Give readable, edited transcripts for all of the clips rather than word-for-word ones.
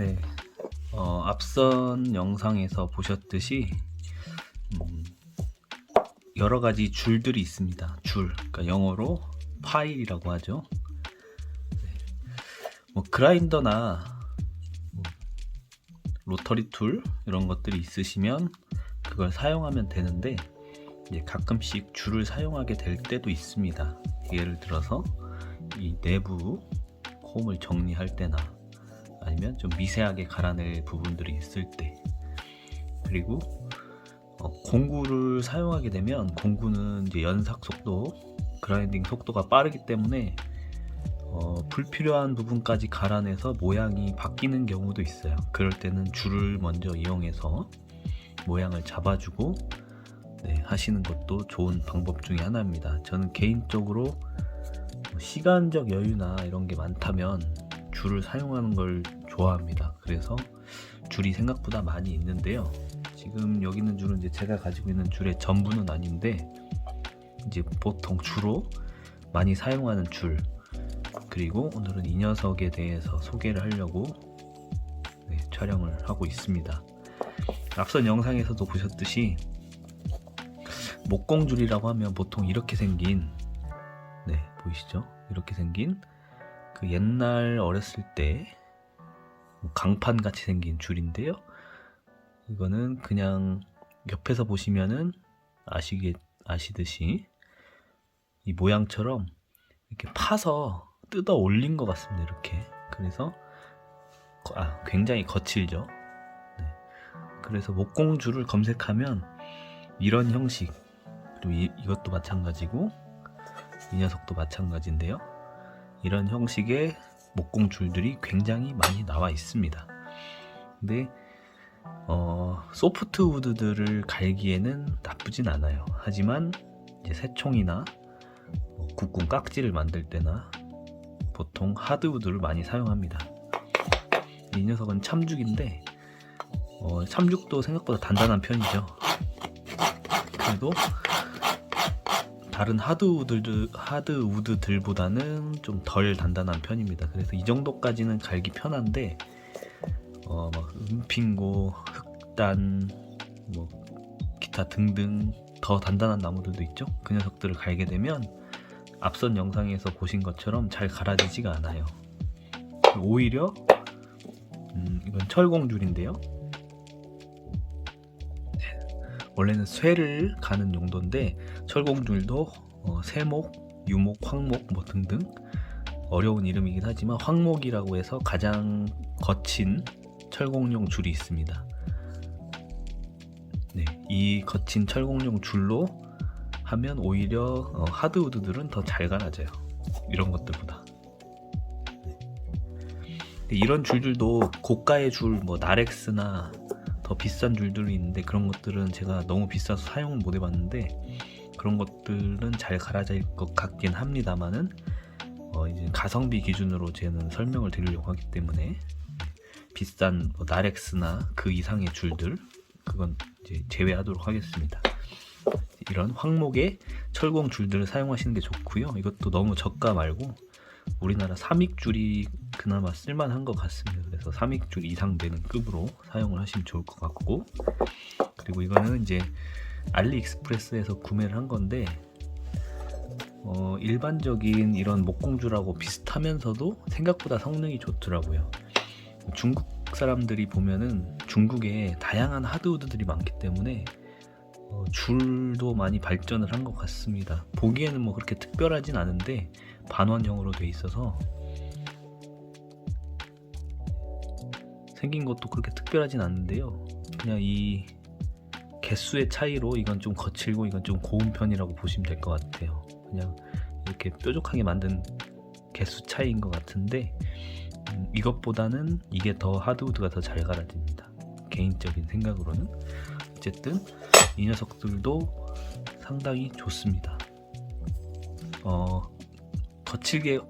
네, 앞선 영상에서 보셨듯이 여러 가지 줄들이 있습니다. 줄, 그러니까 영어로 파일이라고 하죠. 뭐 그라인더나 뭐 로터리 툴 이런 것들이 있으시면 그걸 사용하면 되는데, 이제 가끔씩 줄을 사용하게 될 때도 있습니다. 예를 들어서 이 내부 홈을 정리할 때나 아니면 좀 미세하게 갈아낼 부분들이 있을 때, 그리고 공구를 사용하게 되면 공구는 이제 연삭 속도, 그라인딩 속도가 빠르기 때문에 불필요한 부분까지 갈아내서 모양이 바뀌는 경우도 있어요. 그럴 때는 줄을 먼저 이용해서 모양을 잡아주고 하시는 것도 좋은 방법 중에 하나입니다. 저는 개인적으로 시간적 여유나 이런 게 많다면 줄을 사용하는 걸 좋아합니다. 그래서 줄이 생각보다 많이 있는데요. 지금 여기 있는 줄은 이제 제가 가지고 있는 줄의 전부는 아닌데, 이제 보통 주로 많이 사용하는 줄, 그리고 오늘은 이 녀석에 대해서 소개를 하려고 촬영을 하고 있습니다. 앞선 영상에서도 보셨듯이 목공줄이라고 하면 보통 이렇게 생긴, 보이시죠? 이렇게 생긴 그 옛날 어렸을 때 강판 같이 생긴 줄인데요. 이거는 그냥 옆에서 보시면은 아시듯이 이 모양처럼 이렇게 파서 뜯어 올린 것 같습니다. 이렇게. 그래서 굉장히 거칠죠. 그래서 목공줄을 검색하면 이런 형식, 그리고 이것도 마찬가지고 이 녀석도 마찬가지인데요. 이런 형식의 목공줄들이 굉장히 많이 나와 있습니다. 근데 소프트 우드들을 갈기에는 나쁘진 않아요. 하지만 이제 새총이나 국궁 깍지를 만들 때나 보통 하드 우드를 많이 사용합니다. 이 녀석은 참죽인데 참죽도 생각보다 단단한 편이죠. 그래도 다른 하드 우드들보다는 좀 덜 단단한 편입니다. 그래서 이 정도까지는 갈기 편한데 막 은핑고, 흑단, 뭐 기타 등등 더 단단한 나무들도 있죠. 그 녀석들을 갈게 되면 앞선 영상에서 보신 것처럼 잘 갈아지지가 않아요. 오히려 이건 철공줄인데요. 원래는 쇠를 가는 용도인데, 철공줄도 세목, 유목, 황목 뭐 등등 어려운 이름이긴 하지만 황목이라고 해서 가장 거친 철공용 줄이 있습니다. 이 거친 철공용 줄로 하면 오히려 하드우드들은 더 잘 갈아져요. 이런 것들보다. 이런 줄들도 고가의 줄, 뭐 나렉스나 더 비싼 줄들이 있는데, 그런 것들은 제가 너무 비싸서 사용을 못 해봤는데, 그런 것들은 잘 갈아질 것 같긴 합니다만은 이제 가성비 기준으로 저는 설명을 드리려고 하기 때문에 비싼 나렉스나 그 이상의 줄들, 그건 이제 제외하도록 하겠습니다. 이런 황목의 철공 줄들을 사용하시는 게 좋고요. 이것도 너무 저가 말고 우리나라 삼익줄이 그나마 쓸만한 것 같습니다. 그래서 삼익줄 이상 되는 급으로 사용을 하시면 좋을 것 같고, 그리고 이거는 이제 알리익스프레스에서 구매를 한 건데 일반적인 이런 목공줄하고 비슷하면서도 생각보다 성능이 좋더라고요. 중국 사람들이 보면은 중국에 다양한 하드우드들이 많기 때문에 줄도 많이 발전을 한 것 같습니다. 보기에는 뭐 그렇게 특별하진 않은데 반원형으로 돼 있어서 생긴 것도 그렇게 특별하진 않은데요. 그냥 이 개수의 차이로 이건 좀 거칠고 이건 좀 고운 편이라고 보시면 될 것 같아요. 그냥 이렇게 뾰족하게 만든 개수 차이인 것 같은데, 이것보다는 이게 더 하드우드가 더 잘 갈아집니다. 개인적인 생각으로는. 어쨌든 이 녀석들도 상당히 좋습니다. 거칠게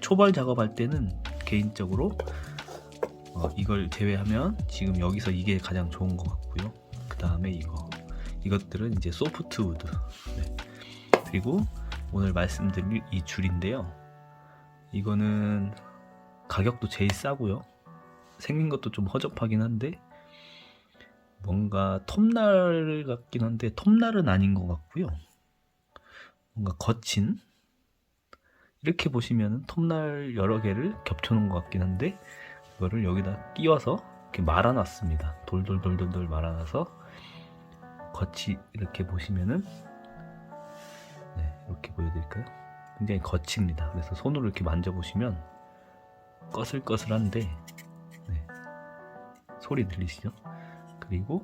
초벌 작업할 때는 개인적으로 이걸 제외하면 지금 여기서 이게 가장 좋은 것 같고요. 그 다음에 이것들은 이제 소프트 우드. 그리고 오늘 말씀드릴 이 줄인데요. 이거는 가격도 제일 싸고요. 생긴 것도 좀 허접하긴 한데 뭔가 톱날 같긴 한데 톱날은 아닌 것 같고요. 뭔가 거친, 이렇게 보시면 톱날 여러 개를 겹쳐놓은 것 같긴 한데 이거를 여기다 끼워서 이렇게 말아놨습니다. 돌돌돌돌돌 말아놔서 겉이 이렇게 보시면은, 네, 이렇게 보여드릴까요? 굉장히 거칩니다. 그래서 손으로 이렇게 만져보시면 꺼슬꺼슬한데, 네, 소리 들리시죠? 그리고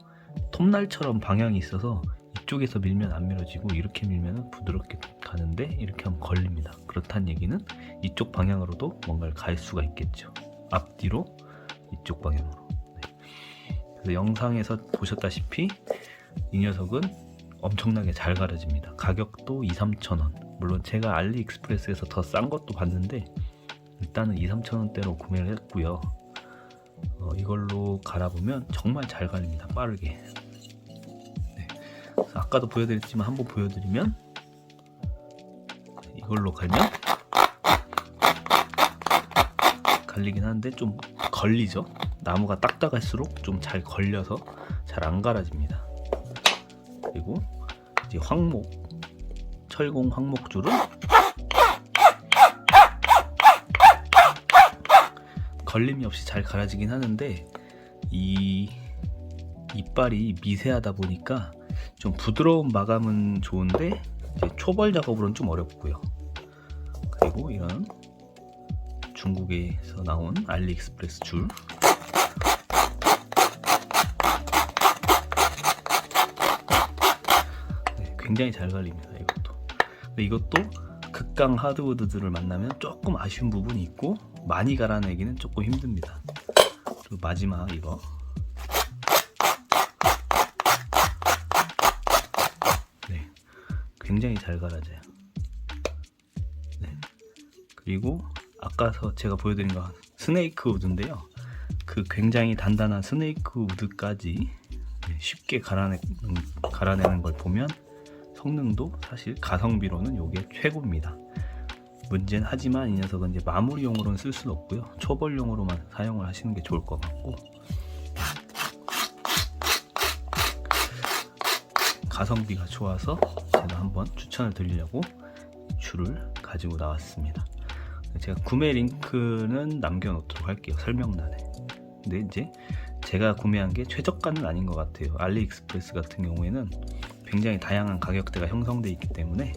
톱날처럼 방향이 있어서 이쪽에서 밀면 안 밀어지고 이렇게 밀면 부드럽게 가는데 이렇게 하면 걸립니다. 그렇다는 얘기는 이쪽 방향으로도 뭔가를 갈 수가 있겠죠. 앞뒤로 이쪽 방향으로. 네. 그래서 영상에서 보셨다시피 이 녀석은 엄청나게 잘 갈아집니다. 가격도 2-3천원. 물론 제가 알리익스프레스에서 더 싼 것도 봤는데 일단은 2-3천원대로 구매를 했고요. 이걸로 갈아보면 정말 잘 갈립니다. 빠르게. 네. 아까도 보여드렸지만 한번 보여드리면, 이걸로 갈면 갈리긴 하는데 좀 걸리죠. 나무가 딱딱할수록 좀 잘 걸려서 잘 안 갈아집니다. 그리고 이제 황목, 철공 황목줄은 걸림이 없이 잘 갈아지긴 하는데 이 이빨이 미세하다 보니까 좀 부드러운 마감은 좋은데 이제 초벌 작업으로는 좀 어렵고요. 그리고 이런 중국에서 나온 알리익스프레스 줄, 네, 굉장히 잘 갈립니다. 이것도. 근데 이것도 극강 하드우드들을 만나면 조금 아쉬운 부분이 있고 많이 갈아내기는 조금 힘듭니다. 그리고 마지막 이거, 네, 굉장히 잘 갈아져요. 네. 그리고 아까 제가 보여드린 거 스네이크 우드인데요. 그 굉장히 단단한 스네이크 우드까지 쉽게 갈아내는 걸 보면 성능도 사실 가성비로는 이게 최고입니다. 문제는 하지만 이 녀석은 이제 마무리용으로는 쓸 수는 없고요. 초벌용으로만 사용을 하시는 게 좋을 것 같고, 가성비가 좋아서 제가 한번 추천을 드리려고 줄을 가지고 나왔습니다. 제가 구매 링크는 남겨놓도록 할게요. 설명란에. 근데 이제 제가 구매한 게 최저가는 아닌 것 같아요. 알리익스프레스 같은 경우에는 굉장히 다양한 가격대가 형성되어 있기 때문에,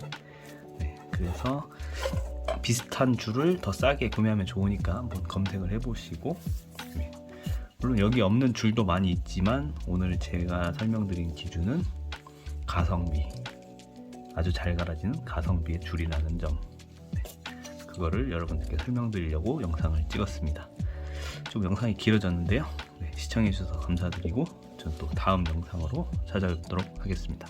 네, 그래서 비슷한 줄을 더 싸게 구매하면 좋으니까 한번 검색을 해보시고, 네, 물론 여기 없는 줄도 많이 있지만 오늘 제가 설명드린 기준은 가성비, 아주 잘 갈아지는 가성비의 줄이라는 점, 네, 그거를 여러분들께 설명드리려고 영상을 찍었습니다. 좀 영상이 길어졌는데요. 네, 시청해주셔서 감사드리고 저는 또 다음 영상으로 찾아뵙도록 하겠습니다.